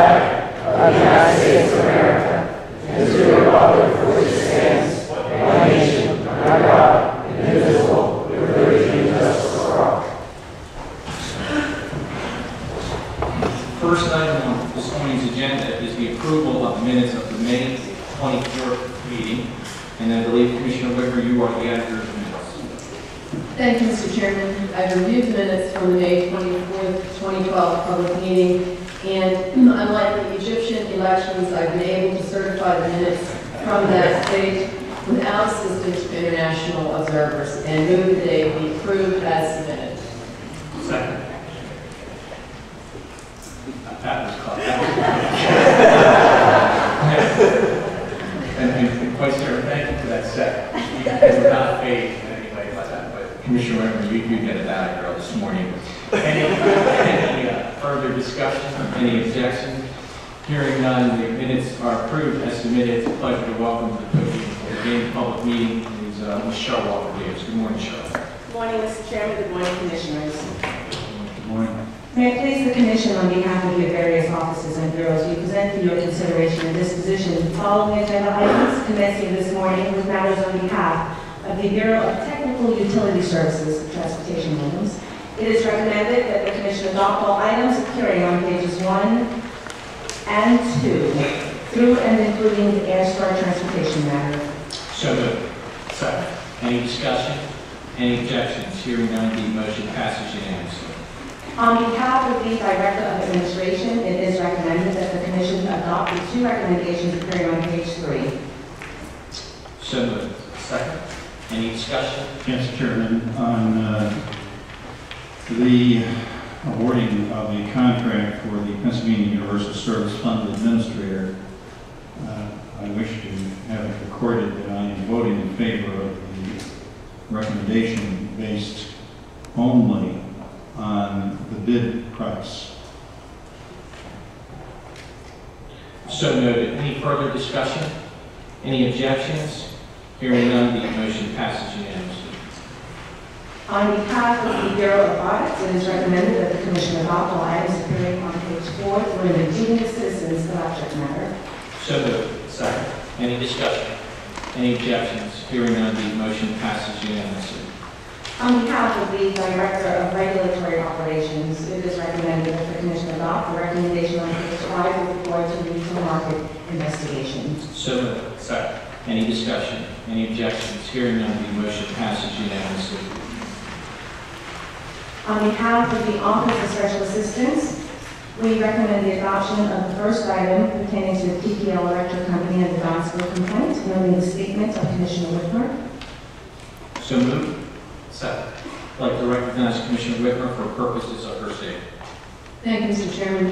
flag of the United States of America and to the republic for which it stands, one nation, under God, indivisible, with liberty and justice for all. First item on this morning's agenda is the approval of the minutes of the May 24th meeting. And I believe, Commissioner Whitmer, you are the editor of the minutes. Thank you, Mr. Chairman. I've reviewed the minutes from the May 24th, 2012 public meeting, and unlike the Egyptian elections, I've been able to certify the minutes from that state without assistance from international observers, and move that they be approved as submitted. Second. That was caught. And Vice Chair, thank you for that second. You were not paid in any way by that, but Commissioner Whitmer, you get a bad girl this morning. Any further discussion? Any objections? Hearing none, the minutes are approved as submitted. It's a pleasure to welcome to the podium for the game public meeting is Ms. Cheryl Walker-Davis. Good morning, Cheryl. Good morning, Mr. Chairman. Good morning, Commissioners. Good morning. May it please the Commission, on behalf of your various offices and bureaus, we present for your consideration and disposition the following agenda items commencing this morning with matters on behalf of the Bureau of Technical Utility Services, Transportation Williams. It is recommended that the Commission adopt all items appearing on pages 1 and 2 through and including the Airstar transportation matter. So moved. Second. Any discussion? Any objections? Hearing none, the motion passes unanimously. On behalf of the Director of Administration, it is recommended that the Commission adopt the two recommendations appearing on page 3. So moved. Second. Any discussion? Yes, Chairman. On the awarding of the contract for the Pennsylvania Universal Service Fund Administrator, I wish to have it recorded that I am voting in favor of the recommendation based only on the bid price. So noted. Any further discussion? Any objections? Hearing none, the motion passes unanimously. On behalf of the Bureau of Audits, it is recommended that the Commission adopt all items appearing on page 4 through the Ingenious Citizens Electric matter. So moved. Second. Any discussion? Any objections? Hearing none, the motion passes unanimously. On behalf of the Director of Regulatory Operations, it is recommended that the Commission adopt the recommendation on page 5 with regard to the retail market investigation. So moved. Second. Any discussion? Any objections? Hearing none, the motion passes unanimously. On behalf of the Office of Special Assistance, we recommend the adoption of the first item pertaining to the PPL Electric Company and the Donskoe complaint, noting the statement of Commissioner Whitmer. So moved. Second. I'd like to recognize Commissioner Whitmer for purposes of her statement. Thank you, Mr. Chairman.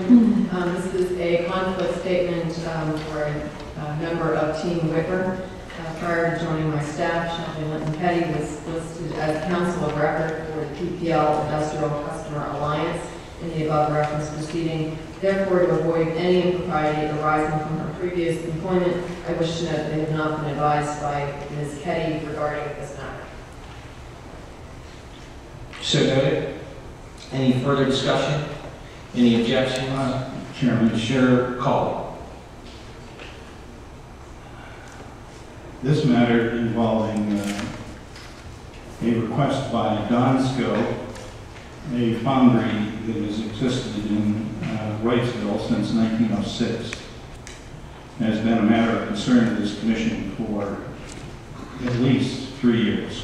This is a conflict statement for a member of Team Whitmer. Prior to joining my staff, Shelby Linton Petty was listed as counsel of record for the PPL Industrial Customer Alliance in the above reference proceeding. Therefore, to avoid any impropriety arising from her previous employment, I wish to note that they have not been advised by Ms. Petty regarding this matter. So noted. Any further discussion? Any objections? Chairman, Chair Cawley. this matter involving a request by Donskoe, a foundry that has existed in Wrightsville since 1906, has been a matter of concern to this commission for at least 3 years.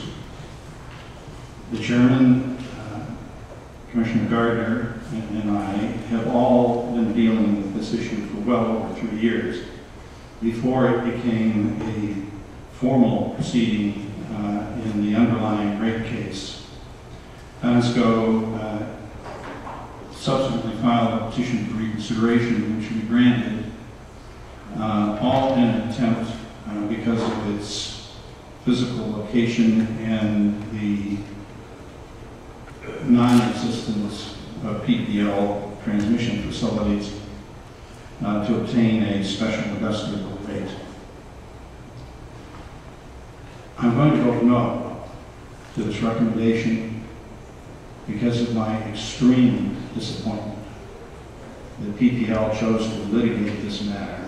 The chairman, Commissioner Gardner, and I have all been dealing with this issue for well over 3 years before it became a formal proceeding in the underlying rate case. Donskoe subsequently filed a petition for reconsideration, which we granted, all in an attempt, because of its physical location and the non-existence of PPL transmission facilities, to obtain a special investable rate. I'm going to vote no to this recommendation because of my extreme disappointment. the PPL chose to litigate this matter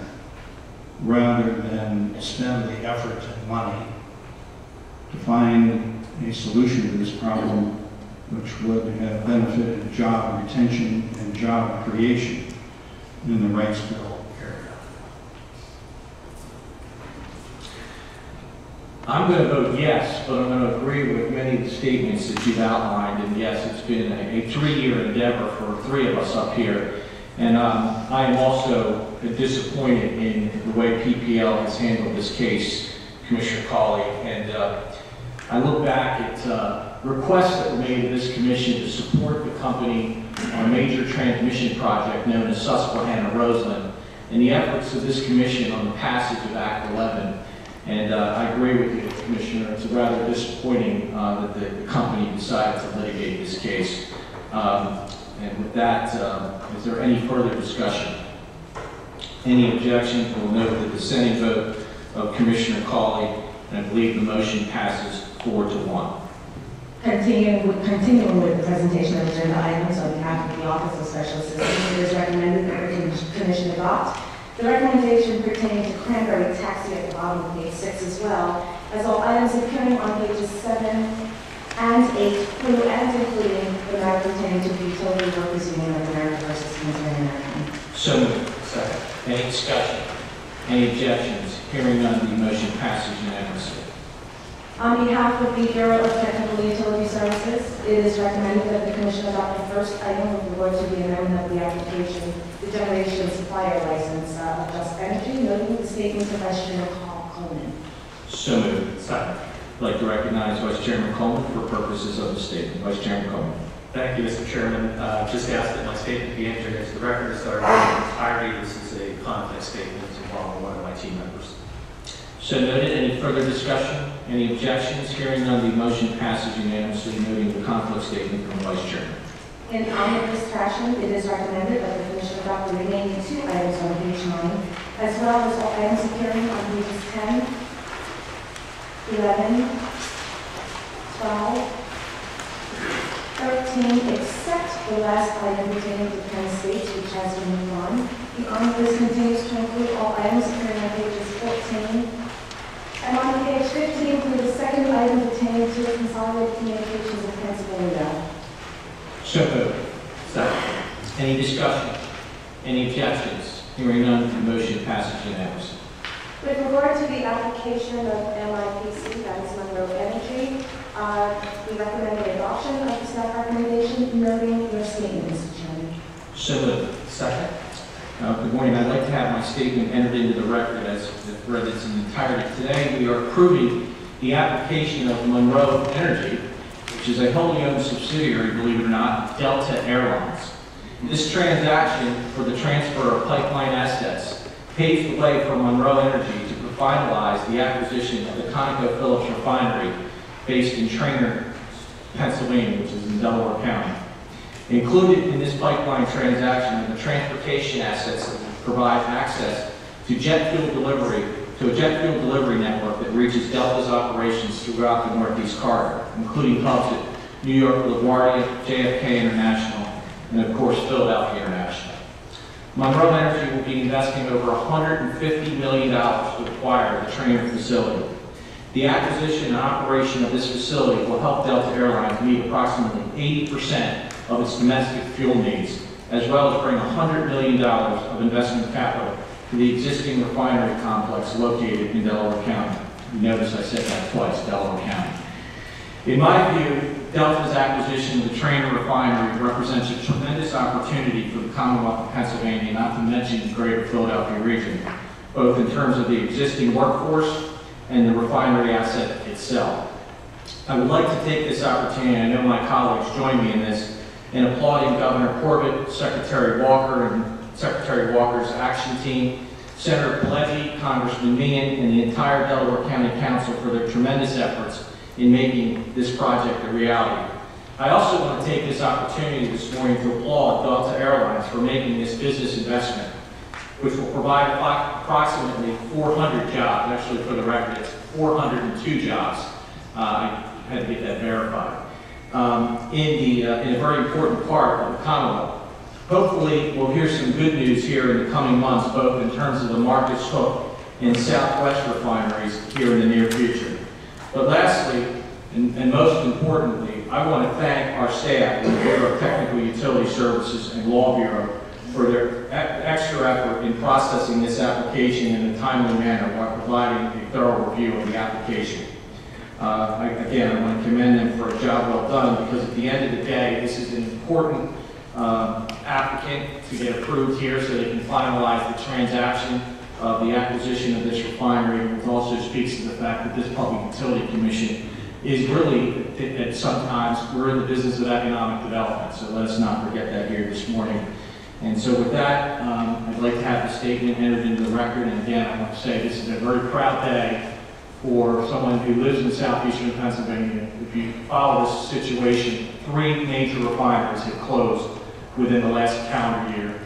rather than spend the effort and money to find a solution to this problem which would have benefited job retention and job creation in the Wrightsville area. I'm going to vote yes, but I'm going to agree with many of the statements that you've outlined. And yes, it's been a 3-year endeavor for 3 of us up here. And I am also disappointed in the way PPL has handled this case, Commissioner Cawley. And I look back at requests that were made to this commission to support the company on a major transmission project known as Susquehanna-Roseland, and the efforts of this commission on the passage of Act 11. And I agree with you, Commissioner, it's rather disappointing that the company decided to litigate this case. And with that, is there any further discussion? Any objections? We'll note the dissenting vote of Commissioner Cawley, and I believe the motion passes 4-1. Continuing with the presentation of agenda items on behalf of the Office of Special Assistance, it is recommended that the Commission adopt the recommendation pertaining to Cranberry Taxi at the bottom of page 6, as well as all items appearing on pages 7 and 8 through and including the matter pertaining to the Utility Workers Union of America versus Missouri American. So moved. Second. Any discussion? Any objections? Hearing none, the motion passes unanimously. On behalf of the Bureau of Technical Utility Services, it is recommended that the Commission adopt the first item of the vote to the amendment of the application, the generation supplier license of Just Energy, noting the statement of Vice Chairman Coleman. So moved. Second. I'd like to recognize Vice Chairman Coleman for purposes of the statement. Vice Chairman Coleman. Thank you, Mr. Chairman. Just ask that my statement be entered into the record as our entirety. This is a conflict statement involving one of my team members. So noted. Any further discussion? Any objections? Hearing none, the motion passes unanimously, noting the conflict statement from the Vice Chairman. In omnibus fashion, it is recommended that the Commission adopt the remaining 2 items on page 9, as well as all items appearing on pages 10, 11, 12, 13, except the last item pertaining to Penn State, which has been withdrawn. The omnibus continues to include all items appearing on pages 14, and on page 15 through the second item pertaining to Consolidated Communications of Pennsylvania. So moved. Second. Any discussion? Any objections? Hearing none, the motion passes unanimously. With regard to the application of MIPC, that is Monroe Energy, we recommend the adoption of the staff recommendation, noting your statement, Mr. Chairman. So moved. Second. Good morning. I'd like to have my statement entered into the record as read its entirety. Today, we are approving the application of Monroe Energy, which is a wholly owned subsidiary, believe it or not, of Delta Airlines. This transaction for the transfer of pipeline assets paves the way for Monroe Energy to finalize the acquisition of the ConocoPhillips refinery based in Trainer, Pennsylvania, which is in Delaware County. Included in this pipeline transaction are the transportation assets that will provide access to jet fuel delivery, to a jet fuel delivery network that reaches Delta's operations throughout the Northeast Corridor, including hubs at New York LaGuardia, JFK International, and of course Philadelphia International. Monroe Energy will be investing over $150 million to acquire the Trainer facility. The acquisition and operation of this facility will help Delta Airlines meet approximately 80% of its domestic fuel needs, as well as bring $100 million of investment capital to the existing refinery complex located in Delaware County. You notice I said that twice, Delaware County. In my view, Delta's acquisition of the Trainer refinery represents a tremendous opportunity for the Commonwealth of Pennsylvania, not to mention the greater Philadelphia region, both in terms of the existing workforce and the refinery asset itself. I would like to take this opportunity, I know my colleagues join me in this, in applauding Governor Corbett, Secretary Walker, and Secretary Walker's action team, Senator Pileggi, Congressman Meehan, and the entire Delaware County Council for their tremendous efforts in making this project a reality. I also want to take this opportunity this morning to applaud Delta Airlines for making this business investment, which will provide approximately 400 jobs. Actually, for the record, it's 402 jobs. I had to get that verified. In a very important part of the Commonwealth. Hopefully, we'll hear some good news here in the coming months, both in terms of the Marcus Hook and Southwest refineries here in the near future. But lastly, and most importantly, I want to thank our staff in the Bureau of Technical Utility Services and Law Bureau for their extra effort in processing this application in a timely manner while providing a thorough review of the application. Again, I want to commend them for a job well done, because at the end of the day, this is an important applicant to get approved here so they can finalize the transaction of the acquisition of this refinery. It also speaks to the fact that this Public Utility Commission is really, at sometimes, we're in the business of economic development, so let us not forget that here this morning. And so with that, I'd like to have the statement entered into the record. And again, I want to say this is a very proud day for someone who lives in southeastern Pennsylvania. If you follow this situation, 3 major refineries have closed within the last calendar year.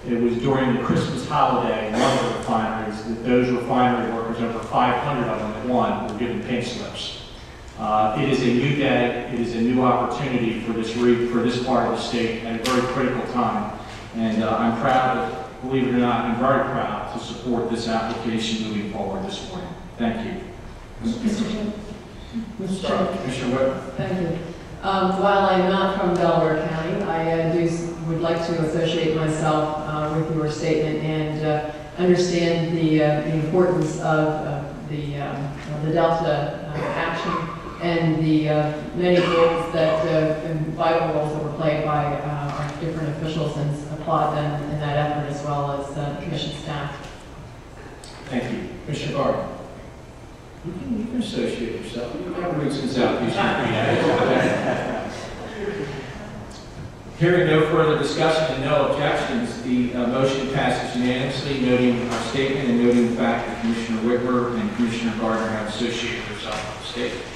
It was during the Christmas holiday in one of the refineries that those refinery workers, over 500 of them at one, were given pink slips. It is a new day. It is a new opportunity for this part of the state at a very critical time. And I'm proud, believe it or not, I'm very proud to support this application moving forward this morning. Thank you. Mr. Chairman. Mr. Chairman. Commissioner Whitmer. Thank you. While I'm not from Delaware County, I would like to associate myself with your statement and understand the importance of the Delta action and the many roles vital roles that were played by our different officials, and applaud them in that effort, as well as the commission staff. Thank you. Commissioner Gardner. You can associate yourself. You have roots in southeastern Pennsylvania. Hearing no further discussion and no objections, the motion passes unanimously, noting our statement and noting the fact that Commissioner Whitmer and Commissioner Gardner have associated themselves with the statement.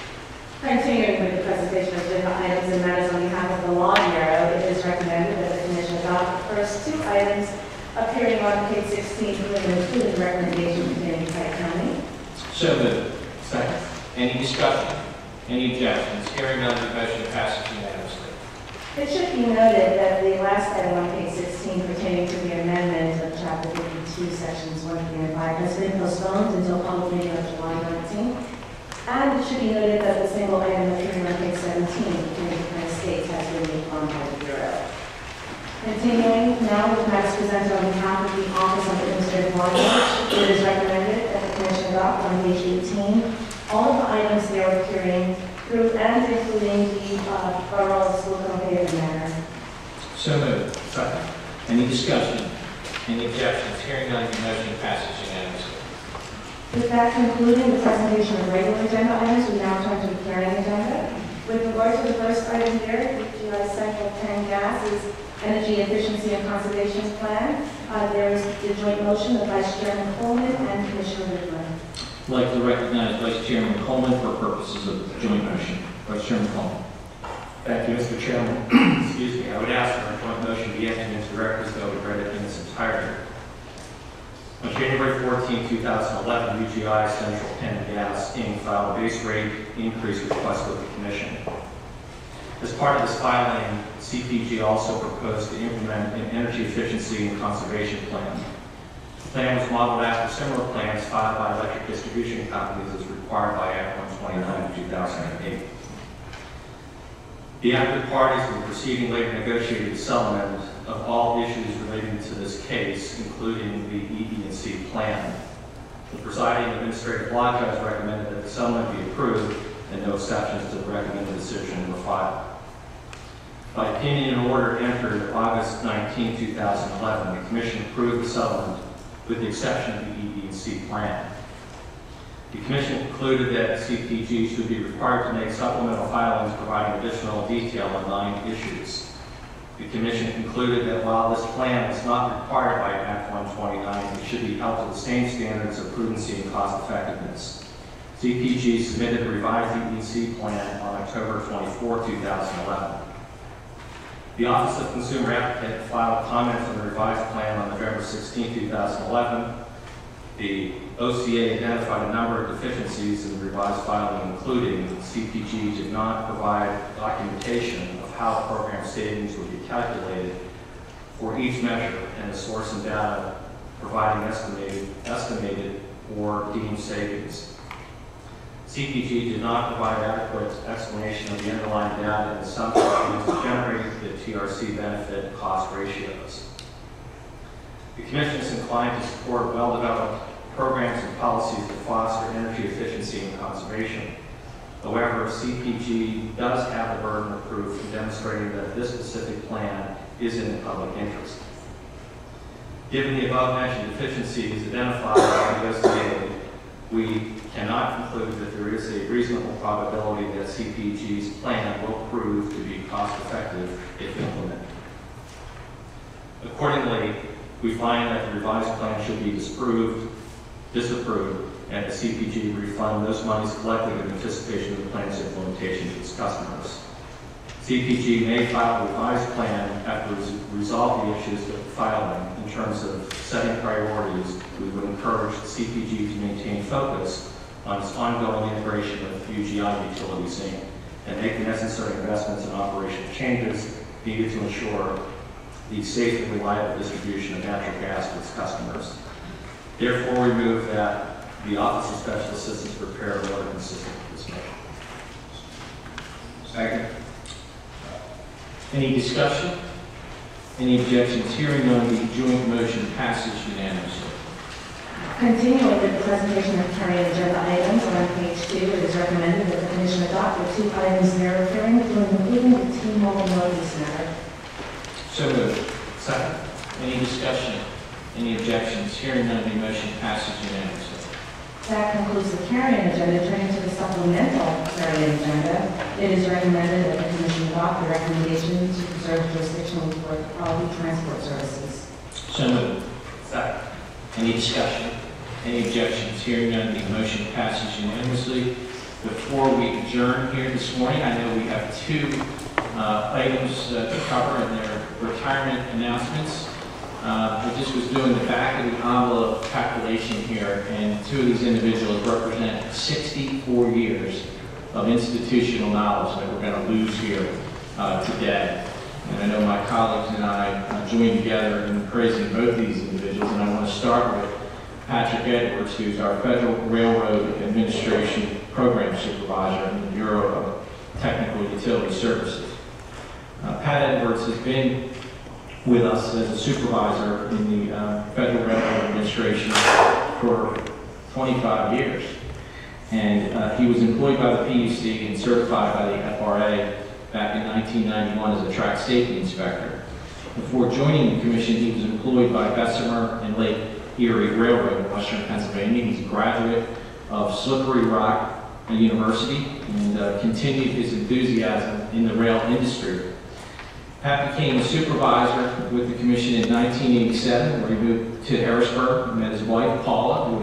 Continuing with the presentation of agenda items and matters on behalf of the Law Bureau, it is recommended that the Commission adopt the first 2 items appearing on page 16, including the recommendation containing Pike County. So moved. Second. Any discussion? Any objections? Hearing none, the motion passes unanimously. It should be noted that the last item on page 16 pertaining to the amendment of Chapter 52, Sections 1, 3, and 5 has been postponed until public meeting of July 19th. And it should be noted that the single item appearing on page 17 pertaining to Penn States has been withdrawn by the Bureau. Continuing now with matters presented on behalf of the Office of Administrative Law Judge, it is recommended that the Commission adopt on page 18 all of the items there appearing through and including the Borough of Slocum Haven Manor. So moved. Second. Any discussion? Any objections? Hearing none, the motion passes unanimously. With that concluding the presentation of regular agenda items, we now turn to the hearing agenda. With regard to the first item here, UGI Central Penn Gas's Energy Efficiency and Conservation Plan, there is the joint motion of Vice Chairman Coleman and Commissioner Whitmer. I'd like to recognize Vice Chairman Coleman for purposes of the joint motion. Vice Chairman Coleman. Thank you, Mr. Chairman. Excuse me. I would ask for a joint motion be entered into the records, though we read it in its entirety. On January 14, 2011, UGI Central Penn Gas, Inc. filed a base rate increase request with the Commission. As part of this filing, CPG also proposed to implement an energy efficiency and conservation plan. The plan was modeled after similar plans filed by electric distribution companies as required by Act 129 of 2008. The active parties in the proceeding later negotiated a settlement of all issues relating to this case, including the EE&C plan. The presiding administrative law judge recommended that the settlement be approved and no exceptions to the recommended decision were filed. By opinion and order entered August 19, 2011, the Commission approved the settlement with the exception of the EE&C plan. The Commission concluded that CPG should be required to make supplemental filings providing additional detail on 9 issues. The Commission concluded that while this plan is not required by Act 129, it should be held to the same standards of prudency and cost effectiveness. CPG submitted a revised EE&C plan on October 24, 2011. The Office of Consumer Advocate filed comments on the revised plan on November 16, 2011. The OCA identified a number of deficiencies in the revised filing, including CPG did not provide documentation of how program savings would be calculated for each measure and the source and data providing estimated or deemed savings. CPG did not provide adequate explanation of the underlying data and assumptions used to generate the TRC benefit cost ratios. The Commission is inclined to support well-developed programs and policies to foster energy efficiency and conservation. However, CPG does have the burden of proof in demonstrating that this specific plan is in the public interest. Given the above-mentioned deficiencies identified and investigated, we cannot conclude that there is a reasonable probability that CPG's plan will prove to be cost-effective if implemented. Accordingly, we find that the revised plan should be disapproved, and the CPG refund those monies collected in anticipation of the plan's implementation to its customers. CPG may file a revised plan after resolve the issues with the filing. In terms of setting priorities, we would encourage the CPG to maintain focus on its ongoing integration with UGI Utilities Inc. and make the necessary investments and operational changes needed to ensure the safe and reliable distribution of natural gas to its customers. Therefore, we move that the Office of Special Assistance prepare an order consistent with this motion. Second. Any discussion? Any objections? Hearing none, the joint motion passes unanimously. Continuing with the presentation of carrying agenda items on page 2, it is recommended that the Commission adopt the 2 items there appearing, including the T-Mobile Northeast matter. So moved. Second. Any discussion? Any objections? Hearing none, the motion passes unanimously. That concludes the carrying agenda. Turning to the supplemental carrying agenda, it is recommended that the Commission adopt the recommendation to preserve jurisdiction for quality transport services. So moved. Second. Any discussion? Any objections? Hearing none, the motion passes unanimously. Before we adjourn here this morning, I know we have 2 items to cover in their retirement announcements. I just was doing the back of the envelope calculation here, and 2 of these individuals represent 64 years of institutional knowledge that we're going to lose here today. And I know my colleagues and I joined together in praising both these individuals, and I want to start with Patrick Edwards, who's our Federal Railroad Administration Program Supervisor in the Bureau of Technical Utility Services. Pat Edwards has been with us as a supervisor in the Federal Railroad Administration for 25 years. And he was employed by the PUC and certified by the FRA back in 1991 as a track safety inspector. Before joining the Commission, he was employed by Bessemer and Lake Erie Railroad in Western Pennsylvania. He's a graduate of Slippery Rock University and continued his enthusiasm in the rail industry. Pat became a supervisor with the Commission in 1987, where he moved to Harrisburg and met his wife, Paula, who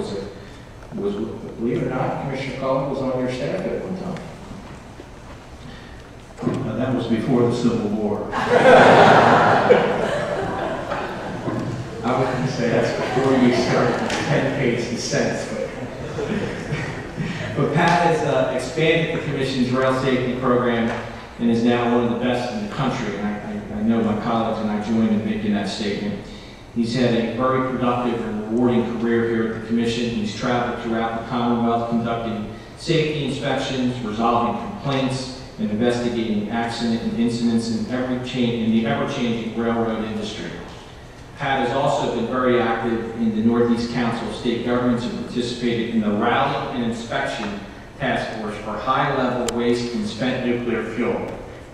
was, believe it or not, Commissioner Cullen was on your staff at one time. That was before the Civil War. I wouldn't say that's before you started the 10-page dissent. But Pat has expanded the Commission's rail safety program and is now one of the best in the country. And I know my colleagues and I joined in making that statement. He's had a very productive and rewarding career here at the Commission. He's traveled throughout the Commonwealth conducting safety inspections, resolving complaints, and investigating accident and incidents in the ever-changing railroad industry. Pat has also been very active in the Northeast Council of State Governments and participated in the Rally and Inspection Task Force for high-level waste and spent nuclear fuel.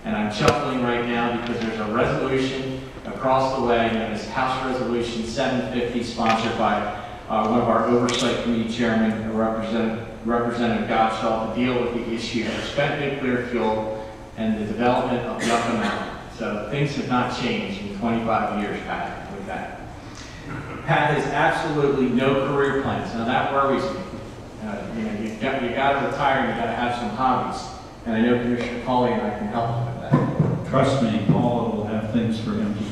And I'm chuckling right now because there's a resolution across the way known as House Resolution 750, sponsored by one of our Oversight Committee Chairman, Representative Gottschall, to deal with the issue of spent nuclear fuel and the development of Yucca Mountain. So things have not changed in 25 years, Pat, with that. Pat has absolutely no career plans. Now that worries me. You got to retire and you got to have some hobbies. And I know Commissioner Colley and I can help him with that. Trust me, Paula will have things for him to do.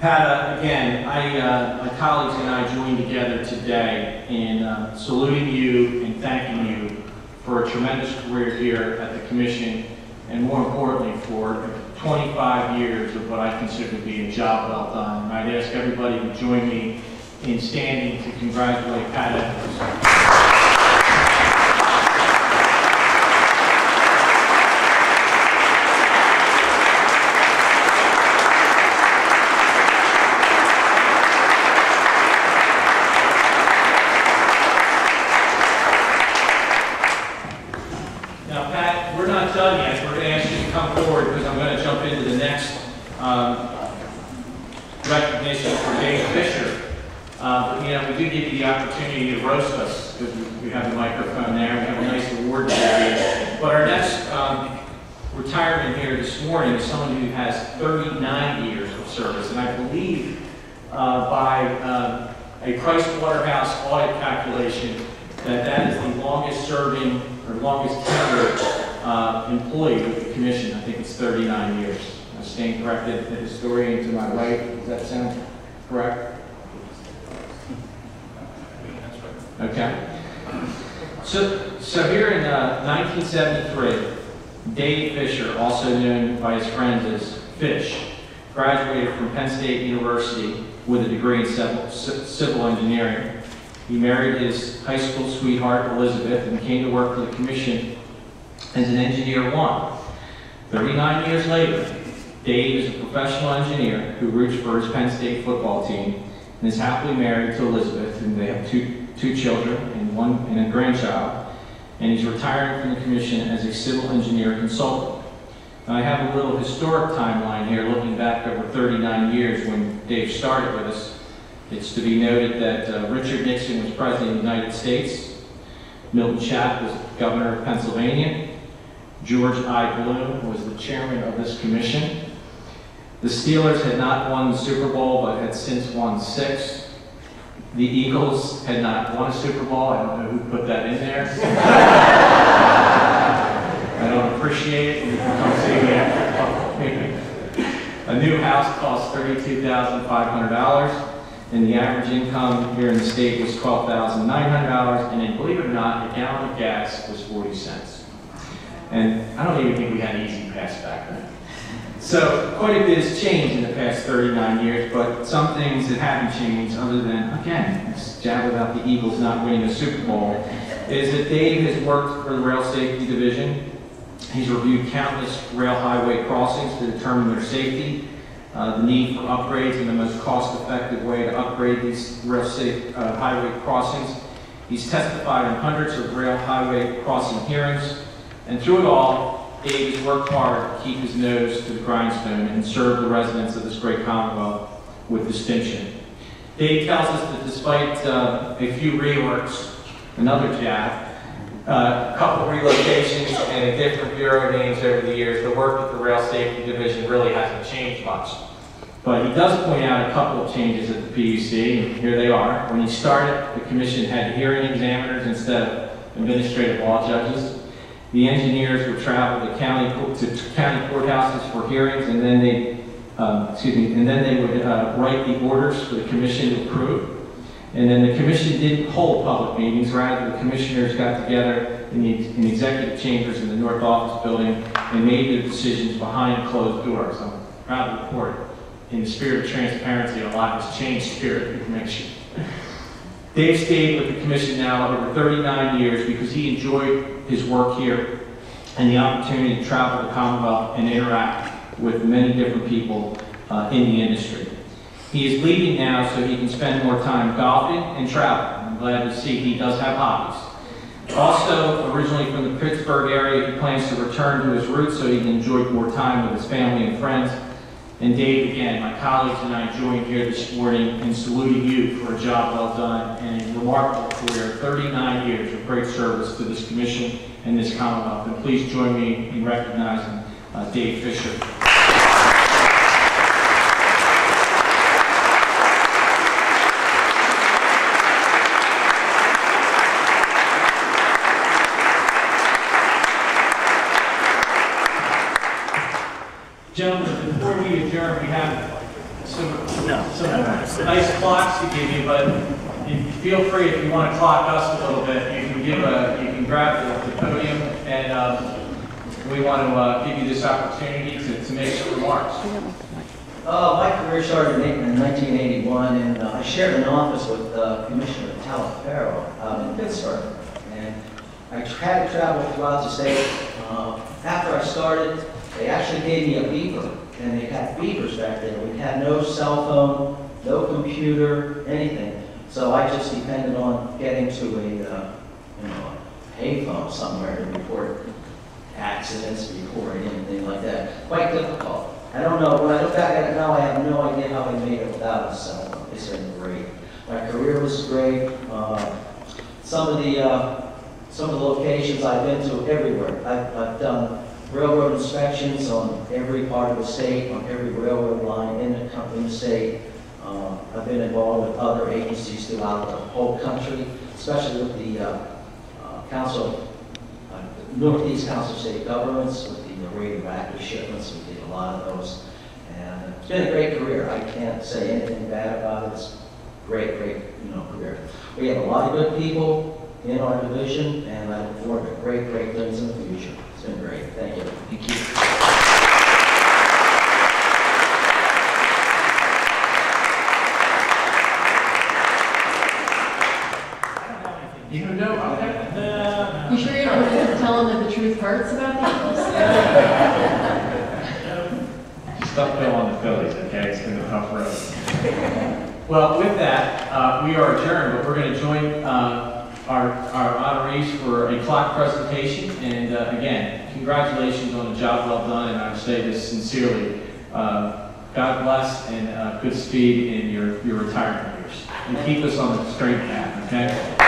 Pat, again, my colleagues and I joined together today in saluting you and thanking you for a tremendous career here at the Commission, and more importantly, for 25 years of what I consider to be a job well done. And I'd ask everybody to join me in standing to congratulate Pat Edwards. Now, Pat, we're not done yet. We're going to ask you to come forward because I'm going to jump into the next recognition for Dave Fisher. But, you know, we do give you the opportunity to roast us because we have the microphone there. We have a nice award there. But our next retirement here this morning is someone who has 39 years of service. And I believe by a Price Waterhouse audit calculation that is the longest serving or longest tenured employee with the commission. I think it's 39 years. I stand corrected. The historian to my right. Does that sound correct? Okay. So here in 1973, Dave Fisher, also known by his friends as Fish, graduated from Penn State University with a degree in civil engineering. He married his high school sweetheart, Elizabeth, and came to work for the commission as an engineer one. 39 years later, Dave is a professional engineer who roots for his Penn State football team and is happily married to Elizabeth, and they have two children and a grandchild, and he's retiring from the commission as a civil engineer consultant. Now, I have a little historic timeline here looking back over 39 years when Dave started with us. It's to be noted that Richard Nixon was president of the United States, Milton Chapp was governor of Pennsylvania, George I. Bloom was the chairman of this commission. The Steelers had not won the Super Bowl, but had since won 6. The Eagles had not won a Super Bowl. I don't know who put that in there. I don't appreciate it. You can come see me after. A new house cost $32,500. And the average income here in the state was $12,900, and then, believe it or not, a gallon of gas was 40 cents. And I don't even think we had Easy Pass back then. So quite a bit has changed in the past 39 years, but some things that haven't changed, other than, again, this jab about the Eagles not winning a Super Bowl, is that Dave has worked for the Rail Safety Division. He's reviewed countless rail highway crossings to determine their safety, the need for upgrades, and the most cost-effective way to upgrade these rail safe highway crossings. He's testified in hundreds of rail highway crossing hearings, and through it all, Dave has worked hard to keep his nose to the grindstone and serve the residents of this great Commonwealth with distinction. Dave tells us that despite a few reworks, another jab, a couple relocations, and different bureau names over the years, the work at the Rail Safety Division really hasn't changed much. But he does point out a couple of changes at the PUC, and here they are. When he started, the commission had hearing examiners instead of administrative law judges. The engineers would travel to county courthouses for hearings, and then they would write the orders for the commission to approve. And then the commission didn't hold public meetings. Rather, the commissioners got together in the executive chambers in the North Office building and made their decisions behind closed doors. I'm proud to report, in the spirit of transparency, a lot has changed here at the commission. Dave stayed with the commission now over 39 years because he enjoyed his work here and the opportunity to travel the Commonwealth and interact with many different people in the industry. He is leaving now so he can spend more time golfing and traveling. I'm glad to see he does have hobbies. Also, originally from the Pittsburgh area, he plans to return to his roots so he can enjoy more time with his family and friends. And Dave, again, my colleagues and I joined here this morning in saluting you for a job well done and a remarkable career, 39 years of great service to this commission and this Commonwealth. And please join me in recognizing Dave Fisher. Gentlemen, before we adjourn, we have some nice clocks to give you, but feel free if you want to clock us a little bit. You can grab the podium, and we want to give you this opportunity to make some remarks. My career started in 1981, and I shared an office with Commissioner Talaferro in Pittsburgh. And I had to travel throughout the state. After I started, they actually gave me a beeper, and they had beepers back then. We had no cell phone, no computer, anything. So I just depended on getting to a payphone somewhere to report accidents, report anything like that. Quite difficult. I don't know, when I look back at it now, I have no idea how I made it without a cell phone. It's been great. My career was great. Some of the locations I've been to everywhere. I've done railroad inspections on every part of the state, on every railroad line in the state. I've been involved with other agencies throughout the whole country, especially with the Northeast Council of State Governments, with the radioactive shipments. We did a lot of those. And it's been a great career. I can't say anything bad about it. It's great, career. We have a lot of good people in our division, and I look forward to great things in the future. It's been great. Thank you. Thank you. You don't know about that? You sure you don't want to tell them that the truth hurts about the Stuff Bill on the Phillies, okay? It's been a tough road. Well, with that, we are adjourned, but we're going to join our honorees for a clock presentation. And again, congratulations on a job well done, and I say this sincerely. God bless and good speed in your retirement years. And keep us on the straight path, okay?